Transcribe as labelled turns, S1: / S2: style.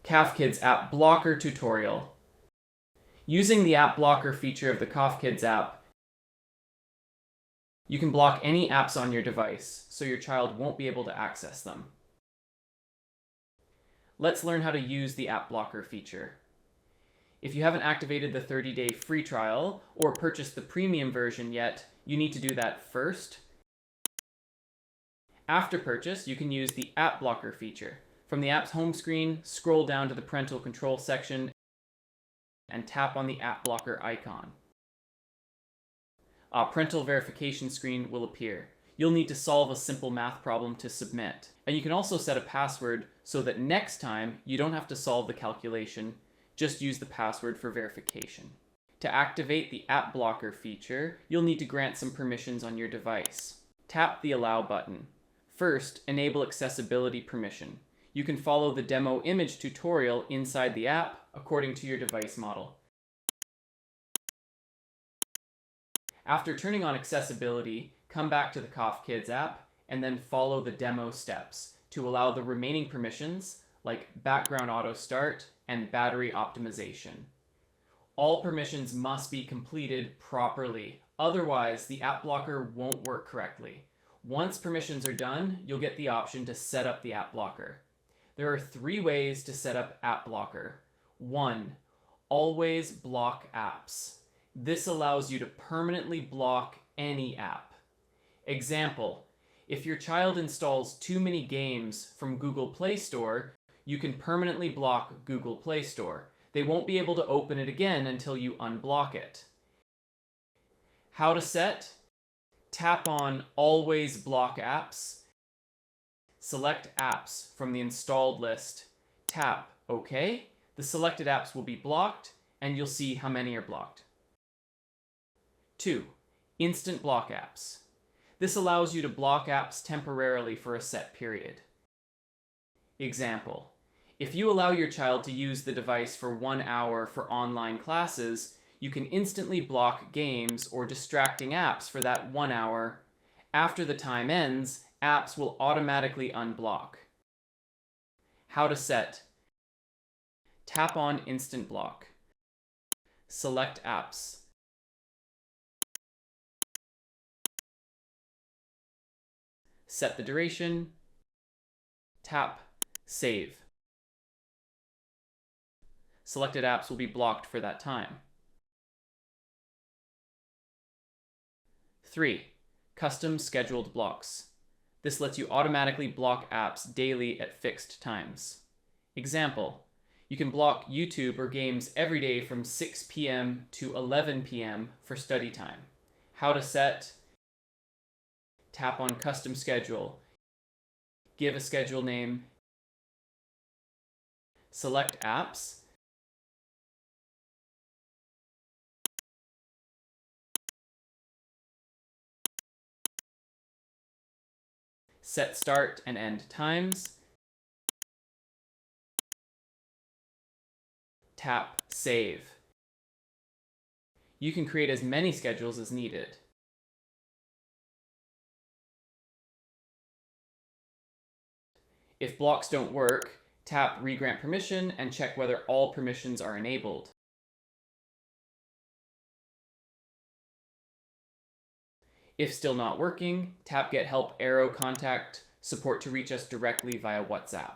S1: Kahf Kids app blocker tutorial. Using the app blocker feature of the Kahf Kids app, you can block any apps on your device so your child won't be able to access them. Let's learn how to use the app blocker feature. If you haven't activated the 30-day free trial or purchased the premium version yet, you need to do that first. After purchase, you can use the app blocker feature. From the app's home screen, scroll down to the Parental Control section and tap on the app blocker icon. A parental verification screen will appear. You'll need to solve a simple math problem to submit. And you can also set a password so that next time you don't have to solve the calculation, just use the password for verification. To activate the app blocker feature, you'll need to grant some permissions on your device. Tap the Allow button. First, enable accessibility permission. You can follow the demo image tutorial inside the app according to your device model. After turning on accessibility, come back to the Kahf Kids app and then follow the demo steps to allow the remaining permissions like background auto start and battery optimization. All permissions must be completed properly, otherwise the app blocker won't work correctly. Once permissions are done, you'll get the option to set up the app blocker. There are 3 ways to set up app blocker. 1. Always block apps. This allows you to permanently block any app. Example, if your child installs too many games from Google Play Store, you can permanently block Google Play Store. They won't be able to open it again until you unblock it. How to set? Tap on Always Block Apps. Select apps from the installed list. Tap OK. The selected apps will be blocked, and you'll see how many are blocked. 2. Instant block apps. This allows you to block apps temporarily for a set period. Example, if you allow your child to use the device for 1 hour for online classes, you can instantly block games or distracting apps for that 1 hour. After the time ends, apps will automatically unblock. How to set? Tap on Instant Block. Select apps. Set the duration. Tap Save. Selected apps will be blocked for that time. 3. Custom scheduled blocks. This lets you automatically block apps daily at fixed times. Example, you can block YouTube or games every day from 6 p.m. to 11 p.m. for study time. How to set? Tap on Custom Schedule. Give a schedule name. Select apps. Set start and end times. Tap Save. You can create as many schedules as needed. If blocks don't work, tap Regrant Permission and check whether all permissions are enabled. If still not working, tap Get Help arrow contact support to reach us directly via WhatsApp.